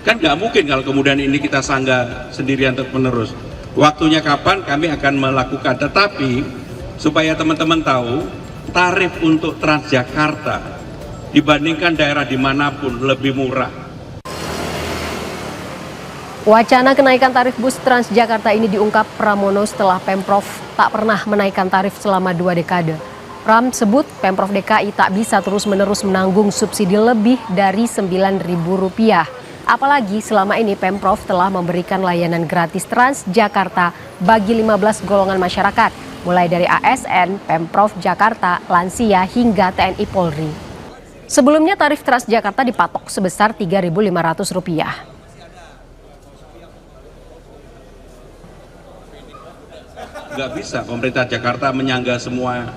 Kan nggak mungkin kalau kemudian ini kita sanggah sendirian terus-menerus. Waktunya kapan kami akan melakukan, tetapi supaya teman-teman tahu, tarif untuk Transjakarta dibandingkan daerah dimanapun lebih murah. Wacana kenaikan tarif bus Transjakarta ini diungkap Pramono setelah Pemprov tak pernah menaikkan tarif selama 2 dekade. Pram sebut Pemprov DKI tak bisa terus-menerus menanggung subsidi lebih dari Rp9.000. Apalagi selama ini Pemprov telah memberikan layanan gratis Transjakarta bagi 15 golongan masyarakat, mulai dari ASN, Pemprov Jakarta, lansia hingga TNI Polri. Sebelumnya tarif Transjakarta dipatok sebesar Rp3.500. Nggak bisa pemerintah Jakarta menyangga semua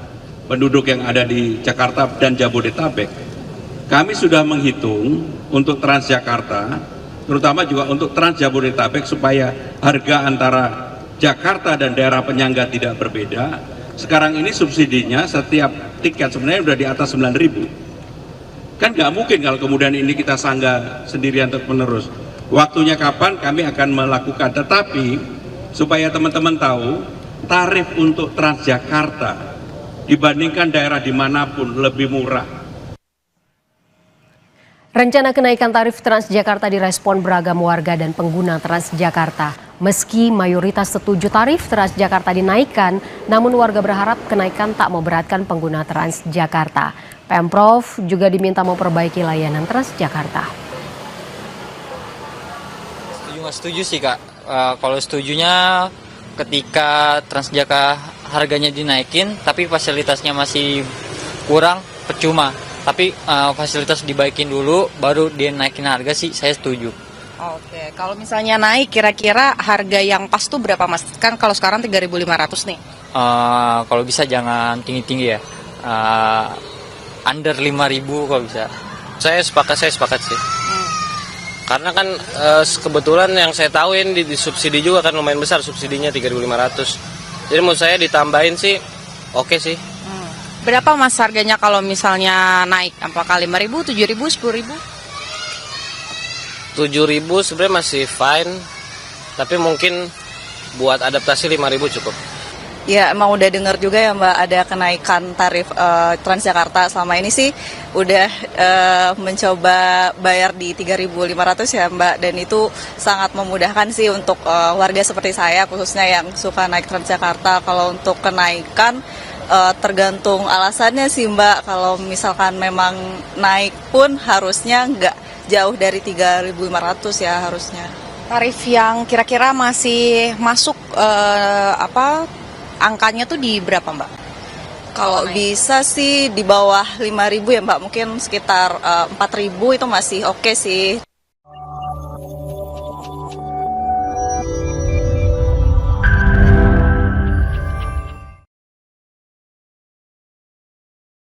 penduduk yang ada di Jakarta dan Jabodetabek. Kami sudah menghitung untuk Transjakarta, terutama juga untuk Trans Jabodetabek supaya harga antara Jakarta dan daerah penyangga tidak berbeda. Sekarang ini subsidinya setiap tiket sebenarnya sudah di atas 9.000. Kan nggak mungkin kalau kemudian ini kita sanggah sendirian terus-menerus. Waktunya kapan kami akan melakukan, tetapi supaya teman-teman tahu, tarif untuk Transjakarta dibandingkan daerah dimanapun lebih murah. Rencana kenaikan tarif Transjakarta direspon beragam warga dan pengguna Transjakarta. Meski mayoritas setuju tarif Transjakarta dinaikkan, namun warga berharap kenaikan tak memberatkan pengguna Transjakarta. Pemprov juga diminta memperbaiki layanan Transjakarta. Setuju nggak setuju sih Kak, kalau setujunya ketika Transjakarta harganya dinaikin tapi fasilitasnya masih kurang, percuma. Tapi fasilitas dibaikin dulu baru dia naikin harga sih, saya setuju. Oke, kalau misalnya naik kira-kira harga yang pas tuh berapa Mas? Kan kalau sekarang 3.500 nih. Kalau bisa jangan tinggi-tinggi ya, under 5.000 kalau bisa. Saya sepakat sih. Karena kan kebetulan yang saya tahuin di subsidi juga kan lumayan besar, subsidinya 3.500. Jadi menurut saya ditambahin sih oke sih. Berapa Mas harganya kalau misalnya naik? Apakah 5.000, 7.000, 10.000? 7.000 sebenarnya masih fine, tapi mungkin buat adaptasi 5.000 cukup. Ya emang udah dengar juga ya Mbak ada kenaikan tarif Transjakarta. Selama ini sih udah mencoba bayar di 3.500 ya Mbak, dan itu sangat memudahkan sih untuk warga seperti saya khususnya yang suka naik Transjakarta. Kalau untuk kenaikan tergantung alasannya sih Mbak. Kalau misalkan memang naik pun harusnya nggak jauh dari 3.500 ya harusnya. Tarif yang kira-kira masih masuk angkanya tuh di berapa Mbak? Kalau bisa sih di bawah 5.000 ya Mbak, mungkin sekitar 4.000 itu masih oke sih.